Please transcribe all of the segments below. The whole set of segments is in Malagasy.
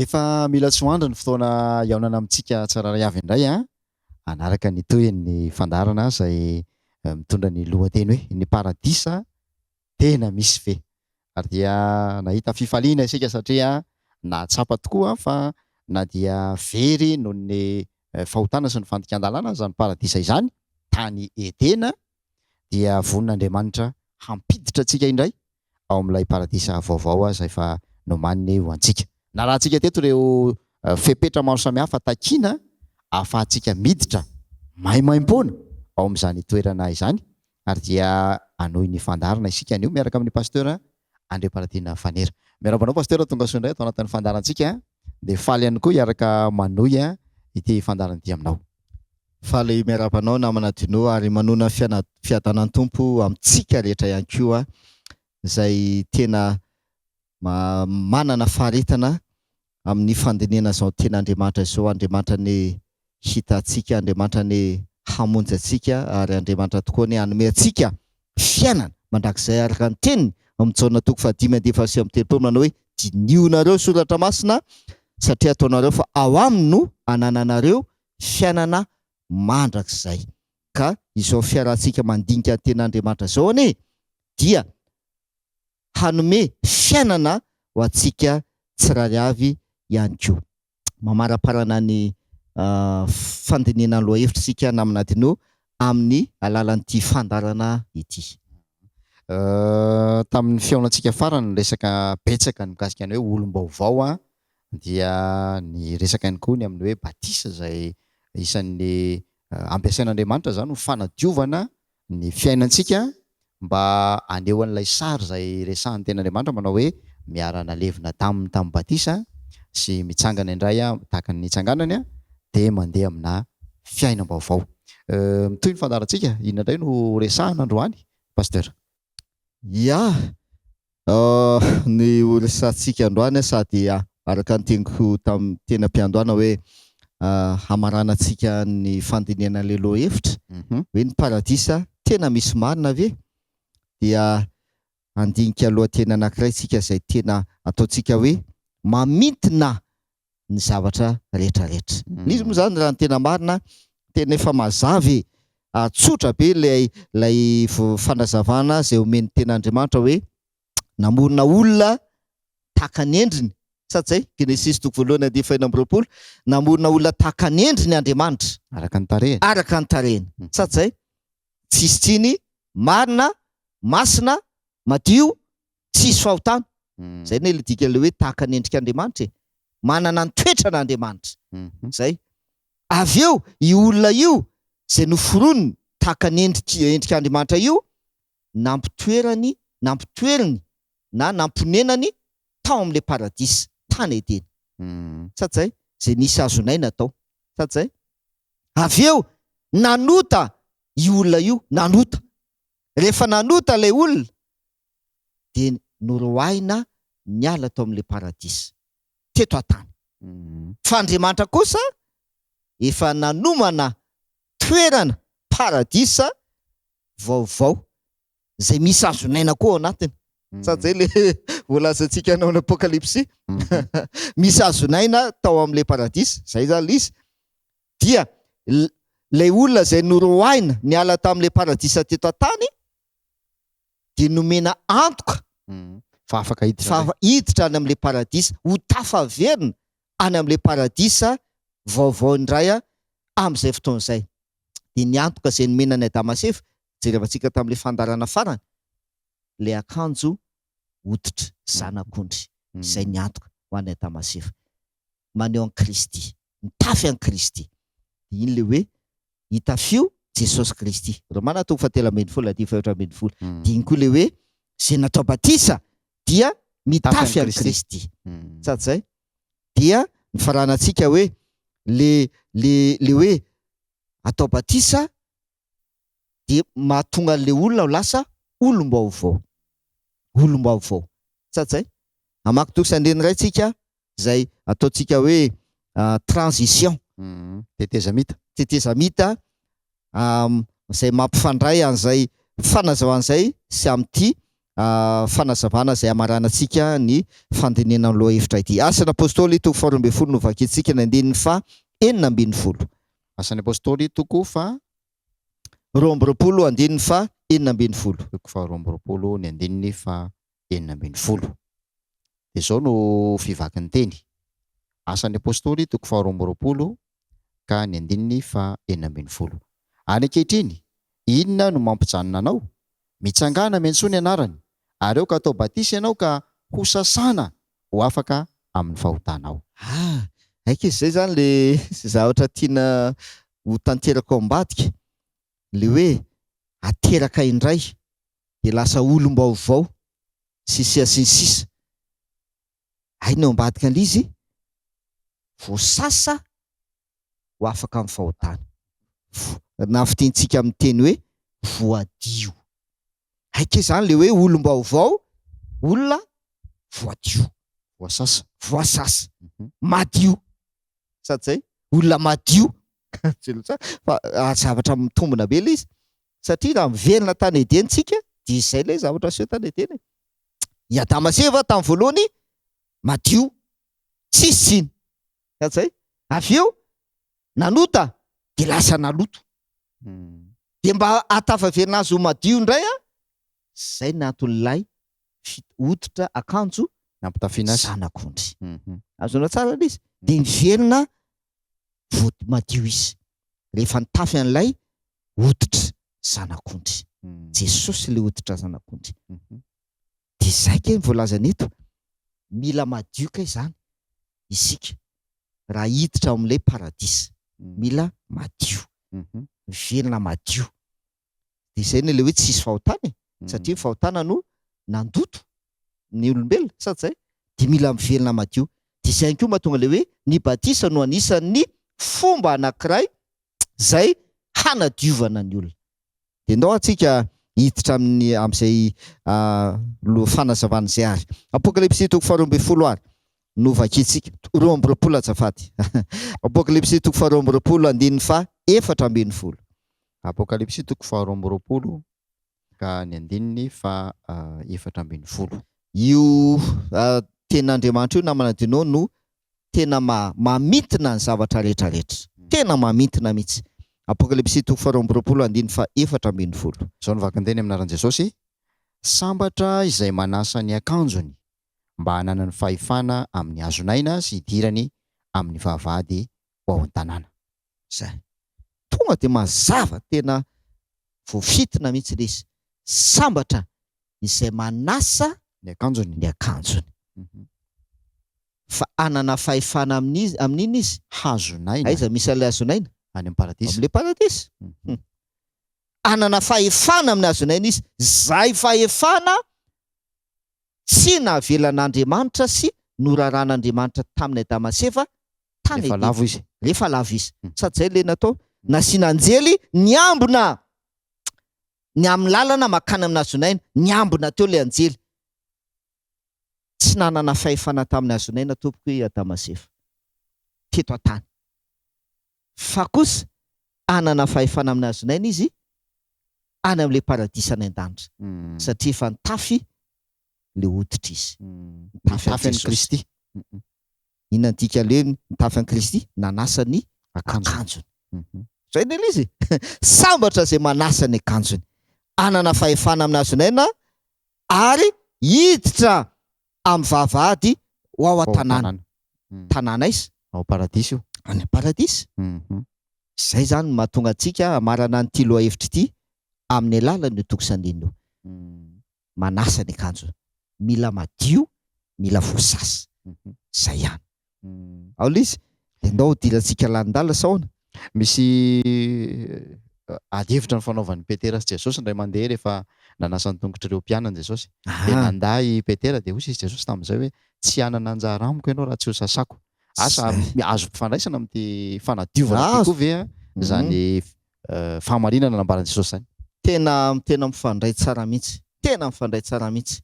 Efa mila tsoandro ny fotoana iaonana amintsika tsiraray avy indray anaraka ny toen'ny fandarana izay mitondra ny lohateny hoe ny paradisa tena misy ve, ary dia nahita fifaliana isika satria nahatsapa tokoa fa na dia very noho ny fahotana sy ny fandikan-dalàna izany paradisa izany tany edena dia vonin'Andriamanitra hampiditra antsika indray ao amin'ilay paradisa vaovao izay efa nomaniny ho antsika. Na raha antsika teto ireo fepetra maro samihafa takiana ahafahantsika miditra maimaim-poana ao amin'izany toerana izany, ary dia anohy ny fandarana isika anio miaraka amin'ny pasteur Andriamparatiana Fanera. Miarabanao pasteur, tonga soa indray atao anatin'ny fandarantsika dia faly ihany koa hiaraka manohy ity fandarana ity aminao. Faly miarabanao namana Dino ary manona fiadanan'ny tompo amintsika rehetra ihany koa izay tena manana faharetana amin'ny fandinihana izao tena Andriamanitra izao. Andriamanitra ny hitantsika, Andriamanitra ny hamonjy antsika, ary Andriamanitra tokoa ny hanome antsika fiainana mandrakizay araka ny teniny amin'ny Jaona 5:7 manao hoe dinionareo soratra masina satria ataonareo fa ao aminy no anananareo fiainana mandrakizay. Ka izao fiarantsika mandinika tena Andriamanitra izao anie dia hanome fiainana ho antsika tsirairay avy ihany koa. Mamaraparana ny fandinihana ny lohahevitra sika namana Dino amin'ny alalan'ity fandarana ity. Tamin'ny fiaonantsika farany ny resaka betsaka ny mikasika ny hoe olom-baovao dia ny resaka ihany koa ny amin'ny hoe batisa izay isan'ny ampiasain'Andriamanitra izany ho fanadiovana ny fiainantsika mba aneho an'ilay sary izay resahan'ny tena Andriamanitra manao hoe miara-nalevina tamin'ny batisa sy mitsangana indray tahaka ny itsanganany dia mandeha amina fiainam-baovao. Mitohy ny fandarantsika, inona indray no resahana androany pasteur? Ny resantsika androany sady araka ny teniko tamin'ny tena mpiandohana hoe hamarana antsika ny fandinihana ilay lohahevitra hoe ny paradisa tena misy marina ve, dia andinika lohateny anankiray tsika izay tena ataontsika hoe mamintina ny zavatra rehetrarehetra. Izy moa zany raha ny tena marina tena efa mazava tsotra be lay fanazavana izay omeny tena Andriamanitra hoe namorona olona tahaka ny endriny, satsay Genesis 1:1-2 namorona olona tahaka ny endriny Andriamanitra araka ny tarehiny, satsay tsisy tsiny, marina, masina, madio, tsisy fahotana. Zay ny dika le hoe tahaka ny endrika Andriamanitra, manana ny toetran'Andriamanitra. Zay avy eo io olona io izay noforoniny tahaka ny endrika Andriamanitra io nampitoerany na namponenany tao amin'ilay paradisa tany edena. Satsay zay nisy azonaina tao. Satsay avy eo nanota io olona io, nanota. Rehefa nanota ilay olona dia noroahina niala tao amin'ilay paradisa teto an-tany. Fa Andriamanitra kosa efa nanomana toerana paradisa vaovao izay misy azonaina koa ao anatiny. Satsay le voalazantsika anao amin'ny Apokalipsy misy azonaina tao amin'ilay paradisa. Zay zany izy. Dia ilay olona izay noroahina niala tamin'ilay paradisa teto an-tany dia nomena antoka fa afaka hiditra any amin'ilay paradisa, ho tafaverina any amin'ilay paradisa vaovao indray amin'izay fotoana izay. Dia ny antoka izay nomenany Adamaseva, jerevantsika tamin'ilay fandarana farany, ilay akanjo hoditra zanak'ondry, izay ny antoka ho an'ny Adamaseva. Maneho an'i Kristy, mitafy an'i Kristy. Iny ilay hoe hitafio Jesosy Kristy. Romana 8:7-8. Dia iny koa ilay hoe izay natao batisa dia mitafy an'i Kristy. Satsay dia ny faranantsika hoe le hoe atao batisa dia mahatonga an'ilay olona ho lasa olom-baovao. Olom-baovao. Satsay amaky tokosa andreny iray tsika izay ataontsika hoe transition. Tetezamita izay mampifandray an'izay fanazahoan'izay sy amin'ity fanazavana izay amaranantsika ny fandinena ny loha hevitra ity. Asan'ny apôstôly toko 12 no vakintsika ny 9:40. Asan'ny apôstôly toko 12:40. toko 12 ny 9:40. Dia izao no fivakin'ny teny. Asan'ny apôstôly toko 12 ka ny 9:40. Any ankehitriny, inona no mampijanona anao? Mitsangana miantsoa ny anarany, ary eo ka atao batisy ianao ka ho sasana ho afaka amin'ny fahotanao. Aika izay zany le zavatra tiana ho tanteraka ao ambadika. Le hoe ateraka indray dia lasa olom-baovao sisa. Hainao ambadika an'izy voasasa ho afaka amin'ny fahotana. Na fitiantsika amin'ny teny hoe voadio. Aika izany le hoe olom-baovao, olona voadio, voasasa, madio. Sady zay, olona madio. Zavatra mitombona be ilay izy. Satria raha mivelona tany Edentsika, dia izay ilay zavatra aseho tany Edena. I Adama sy Eva tamin'ny voalohany madio, tsisy tsiny. Sady zay, avy eo nanota dia lasa naloto. Dia mba hatafaverina azy ho madio indray zay naton'ilay hoditra akanjo nampitafiana azy. Zanak'ondry. Azonao tsara izy. Dia mivelona madio izy. Rehefa nitafy an'ilay hoditra zanak'ondry. Jesosy ilay hoditra zanak'ondry. Dia izay ke voalaza eto. Mila madioka izany isika. Raha hiditra amin'ilay paradisa. Mila madio. Mivelona madio. Dia izay ny ilay hoe tsisy fahotana. Satria fahotana no nandoto ny olombelona. Sady zay. Dia mila mivelona madio. Dia izay koa mahatonga ilay hoe ny batisa no anisan'ny fomba anankiray izay hanadiovana ny olona. Dia ndao antsika hiditra amin'izay fanazavana izay ary. Apokalipsy toko 12 no vakintsika. 12 azafady. Apokalipsy toko 12 4:40. Apokalipsy toko 12 ka ny 4:40. Io ten'Andriamanitra io namana dinao no tena mamintina ny zavatra rehetrarehetra. Tena mamintina mihitsy. Apokalipsy toko 12:4:40. Izao no vakinteny aminaran'i Jesosy. Sambatra izay manasa ny akanjony mba hanana ny fahefana amin'ny hazonaina sy hidirany amin'ny vavahady ho ao an-tanàna. Zay. Tonga dia mazava tena voafitina mihitsy ilay izy. Sambatra izay manasa Ny akanjony. ny akanjony. Fa hanana fahefana amin'iny izy. Hazonaina. Aiza misy an'ilay hazonaina? Any amin'ny paradisa. Amin'ilay paradisa. Hanana fahefana amin'ny hazonaina izy. Zay fahefana tsy navelan'Andriamanitra sy noraran'Andriamanitra tamin'ny Adama sy Eva tany Rehefa lavo izy. Rehefa lavo izy. Sady zay ilay natao nasian'anjely niambona ny amin'ny lalana makany amin'ny hazonaina, niambona teo ilay anjely. Tsy nanana fahefana tamin'ny hazonaina tompoko i Adama sy Eva teto an-tany. Fa kosa hanana fahefana amin'ny hazonaina izy any amin'ilay paradisa any an-danitra. Satria efa nitafy le hoditra izy. Nitafy an'i Kristy. Inona ny dika le nitafy an'i Kristy? Nanasa ny akanjony. Zay ny izy. Sambatra izay manasa ny akanjony. Hanana fahefana amin'ny hazonaina ary hiditra amin'ny vavahady ho ao an-tanàna. Tanàna izy. Ao paradisa io. Any paradisa. Zay zany mahatonga antsika amarana an'ity loha hevitra ity amin'ny alalan'ny toko sandinina. Manasa ny akanjo. Mila madio, mila voasasa. Zay ihany. Ao izy. Dia ndao dirantsika lalandala saona. Misy adihevitra ny fanaovan'i Petera sy Jesosy indray mandeha rehefa nanasa ny tongotr'ireo mpianany Jesosy. Dia nanday Petera dia hoy izy Jesosy tamin'izay hoe tsy hanana anjara amiko ianao raha tsy ho sasako. Asa azo fandraisana amin'ity fanadiovana koa ve izany fahamarinana nambaran'i Jesosy zany. Tena mifandray tsara mihitsy. Tena mifandray tsara mihitsy.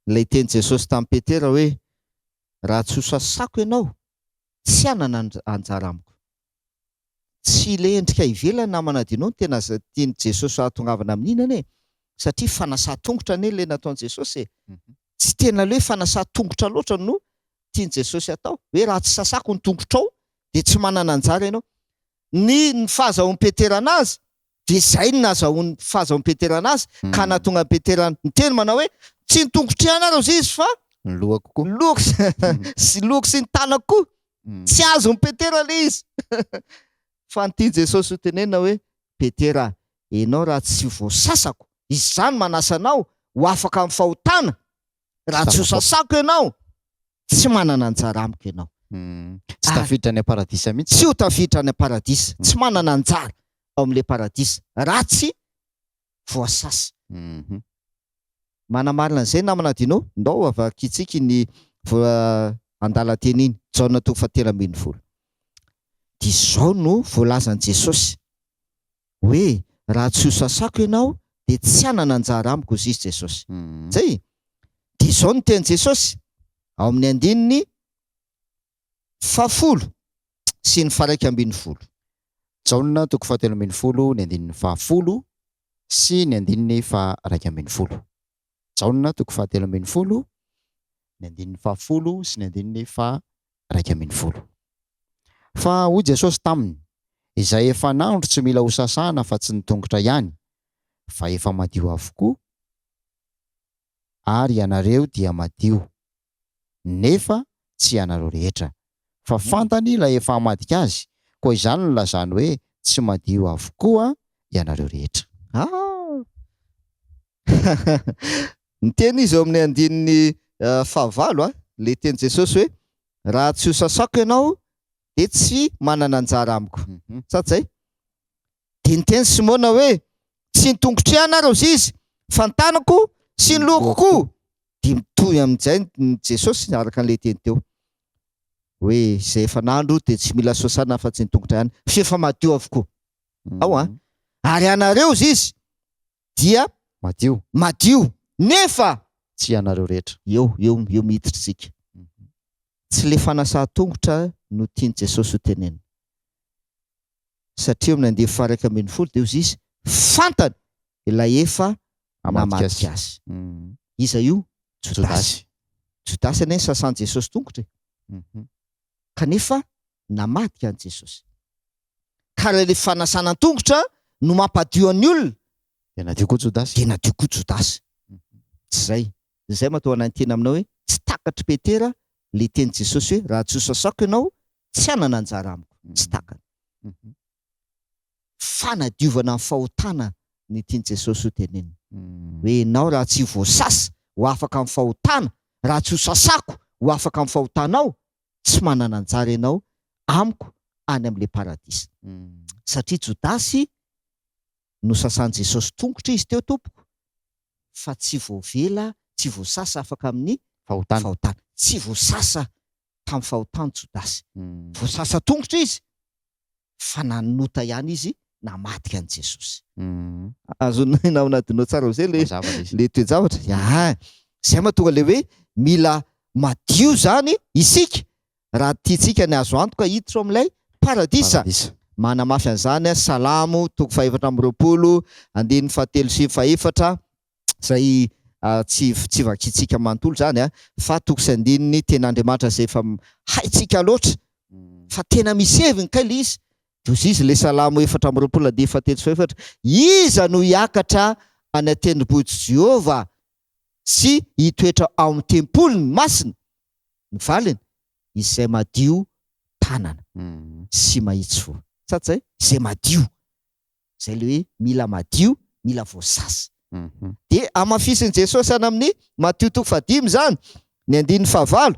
Ilay teny Jesosy tamin'ny Petera hoe raha tsy ho sasako ianao tsy hanana anjara amiko. Tsy ilay endrika ivelany namana dinao tena tiany Jesosy ahatongavana amin'inany e. satria fanasa-tongotra anie le nataon'i Jesosy. Tsy tena le hoe fanasa-tongotra loatra no tiany Jesosy atao. Hoe raha tsy sasako ny tongotrao dia tsy manana anjara ianao. Ny fahazahoan'ny Petera anazy dia izay ny nahazahoan'ny fahazahoan'ny Petera anazy ka nahatonga Petera niteny manao hoe tsy ny tongotra ihany arô izy fa ny lohako koa. lohako sy lohako sy ny tanako koa. Tsy azon'ny Petera le izy. Fa ny tiany Jesosy ho tenena hoe Petera, ianao raha tsy voasasako, izany manasa anao ho afaka amin'ny fahotana. Raha tsy ho sasako ianao, tsy manana anjara amiko ianao. Tsy tafiditra any paradisa mihitsy. Tsy ho tafiditra any paradisa. Tsy manana anjara ao amin'ilay paradisa raha tsy voasasa. Manamarina an'izay namana dinao, ndao avakitsika ny andalan-teny iny, Jaona 3:13. Dia izao no voalazan'i Jesosy hoe raha tsy ho sasako ianao dia tsy hanana anjara amiko izy Jesosy. Zay. Dia izao no teny Jesosy ao amin'ny 10:10 sy ny 1:10. Jaona 3:13, ny 10:10 sy ny 1:11. Jaona 3:13, ny 10:10 sy ny 1:11. Fa hoy Jesosy taminy, izay efa nandro tsy mila ho sasana fa tsy ny tongotra ihany, fa efa madio avokoa, ary ianareo dia madio, nefa tsy ianareo rehetra. Fa fantany ilay efa hamadika azy, koa izany no lazany hoe tsy madio avokoa ianareo rehetra. Ny teny izy ao amin'ny 10:15 le teny Jesosy hoe raha tsy ho sasako ianao dia tsy manana anjara amiko. Satsay. Dia ny teny Simona hoe tsy ny tongotra ihany arô izy fa ny tanako sy ny lohako koa. Dia mitohy amin'izay ny Jesosy araka an'ilay teny teo hoe izay efa nandro dia tsy mila sasana fa tsy ny tongotra ihany fa efa madio avokoa. Ary anareo izy dia madio nefa tsy ianareo rehetra. Eo miditra isika. Tsy le fanasa-tongotra no tiany Jesosy ho tenena. Satria amin'ny 1:10 dia izy fantany ilay efa namadika azy. Iza io? Jodasy. Jodasy anie sasan'i Jesosy tongotra. Kanefa namadika an' Jesosy. Ka ilay fanasana tongotra no mampadio an'ny olona. Dia nadio koa Jodasy. Dia nadio koa Jodasy. Tsy zay. Izay mahatonga ny teny aminao hoe tsy takatry Petera le teny Jesosy hoe raha tsy ho sasako ianao tsy hanana anjara amiko. Tsy takany. Fanadiovana amin'ny fahotana ny tiany Jesosy ho tenena. Hoe ianao raha tsy voasasa ho afaka amin'ny fahotana, raha tsy ho sasako ho afaka amin'ny fahotanao, tsy manana anjara ianao amiko any amin'ilay paradisa. Satria Jodasy no sasan'i Jesosy tongotra izy teo tompoko, fa tsy voavela, tsy voasasa afaka amin'ny fahotana. Tsy voasasa tamin'ny fahotana Jodasy. Voasasa tongotra izy fa nanota ihany izy namadika an' Jesosy. Azonina ao anadinao tsara izay le toe-javatra. Izay mahatonga le hoe mila madio zany isika raha tiantsika ny azo antoka hiditra amin'ilay paradisa. Manamafy an'izany Salamo 4:20, 17 zay tsy vakitsika manontolo zany fa toko sy andininy ten'Andriamanitra zay efa haitsika loatra fa tena misy heviny kay le izy. Toy izy le Salamo 4:17, iza no hiakatra any an-tendrombohitry Jehova sy hitoetra ao amin'ny tempolony masina ny valiny, izay madio tanana sy mahitsy fo. Satsay, izay madio. Izay le hoe mila madio, mila voasasa. Dia amafisin'i Jesosy any amin'ny Matthieu 5 zany, ny 9:9,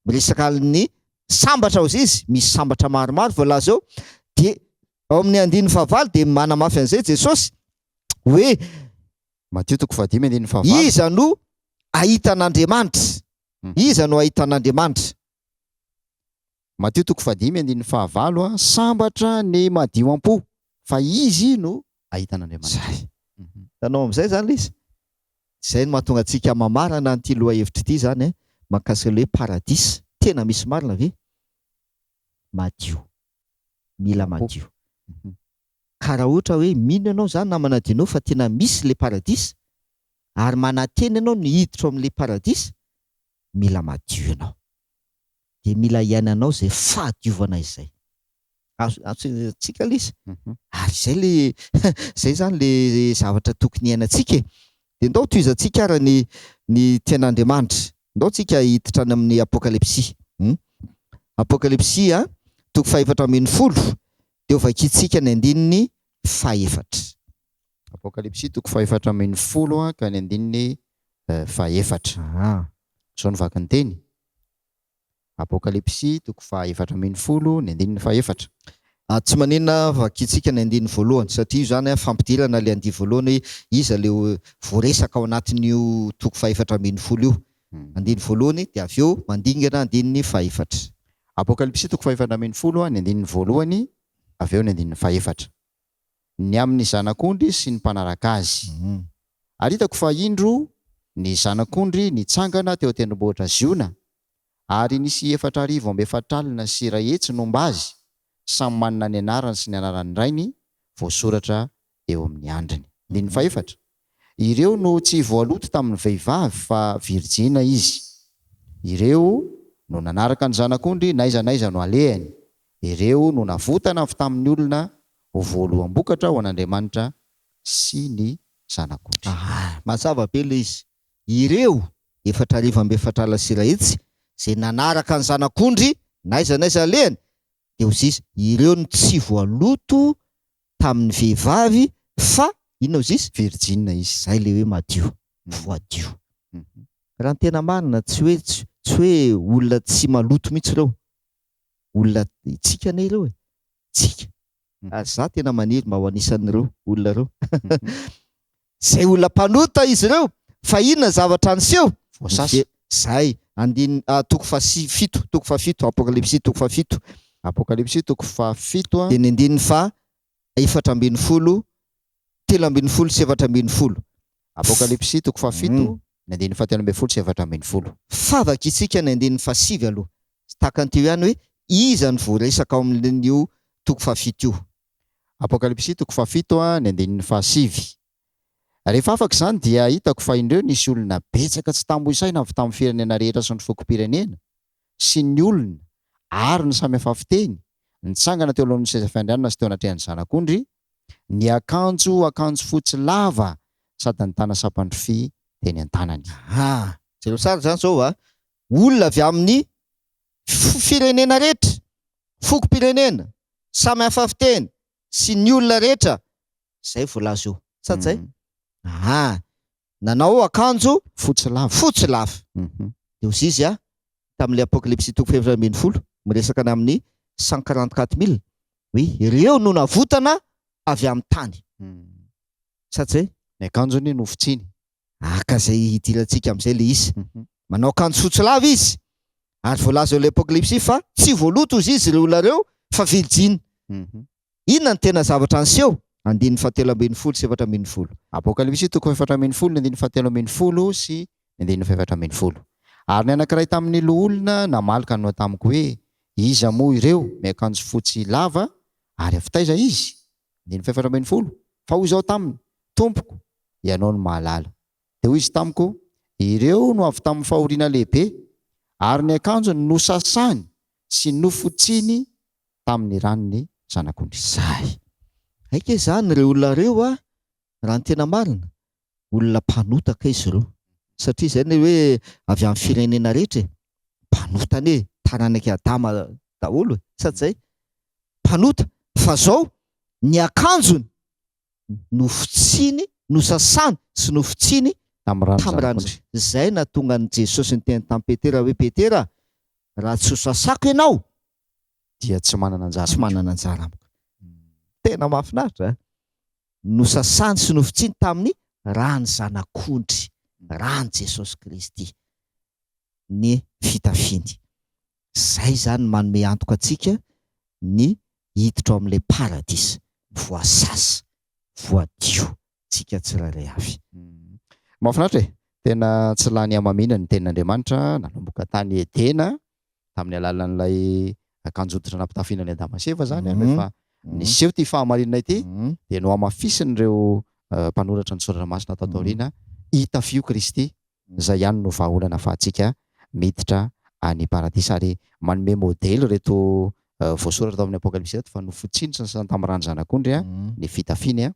miresaka ny sambatra ao izy, misy sambatra maromaro voalaza eo. Dia ao amin'ny 9:9 dia manamafy an'izay Jesosy hoe Matthieu 5:9, 9:9. Iza no ahitan'Andriamanitra. Iza no ahitan'Andriamanitra. Matthieu 5:9, 9:9, sambatra ny madio am-po, fa izy no ahitan'Andriamanitra. Tanao amin'izay zany le izy. Izay no mahatonga antsika mamarana an'ity lohahevitra ity zany mahakasika le hoe paradisa. Tena misy marina ve? Madio. Mila madio. Ka raha ohatra hoe mino ianao zany na manadinao fa tena misy le paradisa, ary mananteny ianao ny hiditra amin'ilay paradisa, mila madio ianao. De mila iainanao zay fahadiovana izay. Tsika lisa. Ary zay le zay zany le zavatra tokony iainantsika. De ndao toizantsika ara ny tian'Andriamanitra. Ndao tsika hiditra any amin'ny Apokalipsia. Apokalipsia toko 4:10 de vakitsika ny andininy 4. Apokalipsia toko 4:10 ka ny andininy 4. Zao ny vaky ny teny. Apokalipsia toko 4:10 ny andininy 4. Tsy maninona vakitsika ny andiny voalohany satria io zany fampidirana le andiny voalohany iza le voaresaka ao anatin'io toko 4:10 io. Andiny voalohany de avy eo mandingana andininy 4. Apokalipsia toko 4:10 ny andininy voalohany, avy eo ny andininy 4. Ny amin'ny zanak'ondry sy ny mpanaraka azy. Ary hitako fa indro ny zanak'ondry nitsangana teo tendrombohitra Ziona, ary nisy 4,400 alina sy iray hetsy nomba azy, samy manana ny anarany sy ny anaran'ny rainy voasoratra eo amin'ny andriny. Andininy 4. Ireo no tsy voaloto tamin'ny vehivavy fa virjina izy. Ireo no nanaraka ny zanak'ondry naiza no alehany. Ireo no navotana avy tamin'ny olona ho voaloham-bokatra ho an'Andriamanitra sy ny zanak'ondry. Mazava be le izy. Ireo 4,400 alina sy iray hetsy zay nanaraka ny zanak'ondry naiza alehany. De hozy izy, ireo no tsy voaloto tamin'ny vehivavy fa inona hozy izy? Virjina izy. Zay le hoe madio, voadio. Raha ny tena marina tsy hoe olona tsy maloto mihitsy ireo. Olona tsika ane ireo tsika. Za tena maniry mba ho anisan'ireo olona ireo. Zay olona mpanota izy ireo, fa inona zavatra aniseho? Voasasa. Zay andiny toko 7, toko 7, Apokalipsia toko 7. Apokalipsia toko 7 de ny andininy 4:10, 3:10 sy 4:10. Apokalipsia toko 7 ny andininy 3:10 sy 4:10. Favakitsika ny andininy 7 aloha. Takan'ity ihany hoe iza ny voaresaka ao amin'io toko 7 io. Apokalipsia toko 7 ny andininy 7. Rehefa afaka izany dia hitako fa indreo nisy olona betsaka tsy tambo-isaina avy tamin'ny firenena rehetra sy ny fokom-pirenena sy ny olona ary ny samy hafa fiteny nitsangana teo alohan'ny seza fiandrianana sy teo anatrehan'ny zanak'ondry, ny akanjo fotsy lava sady nitana sapan-drofia teny an-tanany. Zay tsara zany zao olona avy amin'ny firenena rehetra, fokom-pirenena, samy hafa fiteny sy ny olona rehetra. Zay voalaza eo. Sady zay? Nanao akanjo fotsy lava. De hozy izy tamin'ilay Apokalipsia toko 4:10 miresaka amin'ny 144,000 hoe ireo no navotana avy amin'ny tany. Sady zay? Ny akanjony nofitsiny. Ka zay idirantsika amin'izay le izy. Manao akanjo fotsy lava izy. Ary voalaza ilay Apokalipsia fa tsy voaloto izy ireo olona reo fa virjina. Inona ny tena zavatra aniseho? Andininy 3:10 sy 4:10. Apokalipsia toko 4:10 ny andininy 3:10 sy ny andininy 4:10. Ary ny anankiray tamin'ny olona namalaka no tamiko hoe iza moa ireo miakanjo fotsy lava ary avitaiza izy? Andininy 4:10. Fa hoy izao taminy, tompoko, ianao no mahalala. De hoy izy tamiko, ireo no avy tamin'ny fahoriana lehibe ary ny akanjony nosasany sy nofotsiny tamin'ny ranony zanak'ondry. Zay. Aika zany ireo olona reo raha ny tena marina, olona mpanotaka izy ireo. Satria zay ny hoe avy amin'ny firenena rehetra mpanota ane taranaka Adama daholo. Sady zay? Mpanota. Fa zao ny akanjony nofotsiny, nosasany sy nofotsiny tamin'ny rano. Zay nahatonga an'i Jesosy ny teny tamin'i Petera hoe Petera, raha tsy ho sasako ianao dia tsy manana anjara. Tsy manana anjara amiko. Tena mahafinaritra. Nosasany sy nofotsiny tamin'ny rano zanak'ondry, rano Jesosy Kristy ny fitafiny. Zay zany manome antoka antsika ny hiditra ao amin'ilay paradisa, voasasa, voadio, tsika tsirairay avy. Mahafinaritra e. Tena tsy lany amamina ny tenin'Andriamanitra nanomboka tany Edena tamin'ny alalan'ilay akanjo hoditra nampitafiana ny Adama sy Eva zany rehefa niseho ty fahamarinana ity dia no hamafisin'ireo mpanoratra ny soratra masina tao taoriana hitafio Kristy zay ihany no vahaolana fa atsika miditra any paradisa ary manome modely reto voasoratra tao amin'ny apokalipsy reto fa no fotsindry sy tamin'irany zanak'ondry ny fitafiny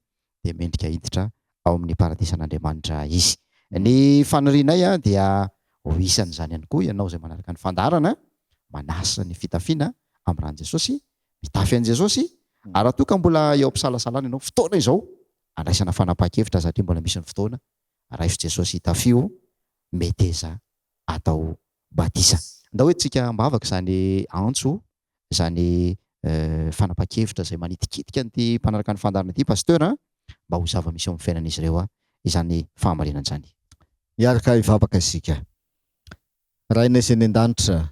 dia mendrika hiditra ao amin'ny paradisan'Andriamanitra izy. Ny fanirianay dia ho isan'izany ihany koa ianao zay manaraka ny fandarana manasa ny fitafiana amin'irany Jesosy, mitafy an' Jesosy ary toa ka mbola eo am-pisalasalana ianao fotoana izao andraisana fanapahan-kevitra satria mbola misy ny fotoana raha Jesosy hitafio meteza atao batisa. Ndao hoe tsika mbavaka izany antso izany fanapahan-kevitra izay manitikitika ny mpanaraka ny fandarana ity pasteur mba ho zava-misy eo amin'ny fiainan'izy ireo izany fahamarinana izany. Miaraka hivavaka isika. Raina izay ny an-danitra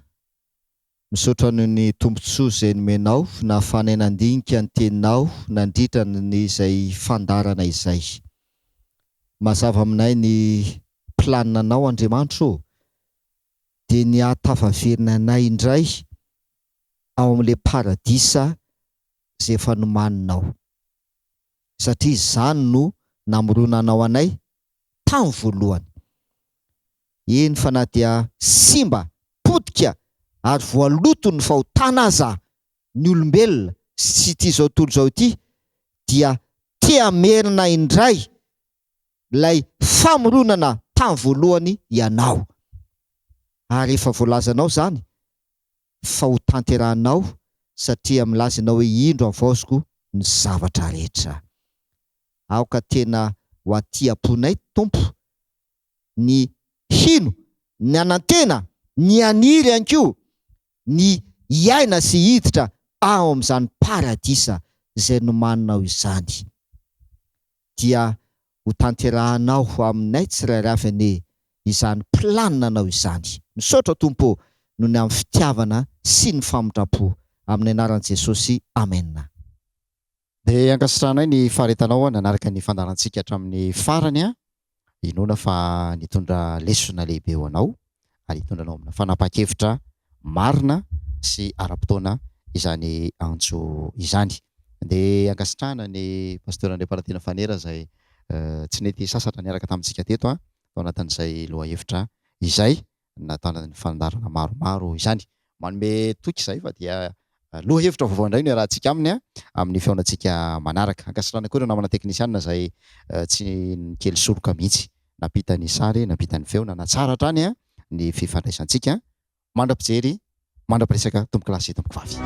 misaotra ny tombontsoa izay nomenao na fanenandinika ny teninao nandritra ny izay fandarana izay. Mazava aminay ny planinanao Andriamanitra dia ny ahatafaverina anay indray ao amin'ilay paradisa izay efa nomaninao. Satria izany no namoronanao anay tamin'ny voalohany. Eny fa na dia simba, potika ary voaloto ny fahotana aza ny olombelona sy ity zao tontolo zao ity dia te-hamerina indray ilay famoronana tamin'ny voalohany ianao. Ary efa voalazanao zany fa ho tanterahanao satria milaza ianao hoe indro avaoziko ny zavatra rehetra. Aoka tena ho aty amponay Tompo ny hino, ny anantena, ny haniry ihany koa, ny hiaina sy hiditra ao amin'izany paradisa izay nomaninao izany. Dia ho tanterahanao aminay tsirairay avy anie izany planinanao izany. Misaotra Tompo noho ny amin'ny fitiavana sy ny famindrapo amin'ny anaran'i Jesosy. Amen. Dia ankasitrahanay ny faharetanao nanaraka ny fandarantsika hatramin'ny farany inoana fa nitondra lesona lehibe ho anao ary hitondranao amina fanapahan-kevitra marina sy ara-potoana izany antso izany. Dia ankasitrahana ny pasteur André Paratena Fanera izay tsy nety sasatra niaraka tamintsika teto tao anatin'izay loha hevitra izay natao anatin'ny fandarana maromaro izany. Manome toky izay fa dia loha hevitra vaovao indray no iarahantsika aminy amin'ny feonantsika manaraka. Ankasitrahana koa ireo namana teknisianina izay tsy kely soroka mihitsy napita ny sary, napita ny feona, na tsara hatrany ny fifandraisantsika. Mandra-pijery, mandra-piresaka, tompo klasy, tompo vavy.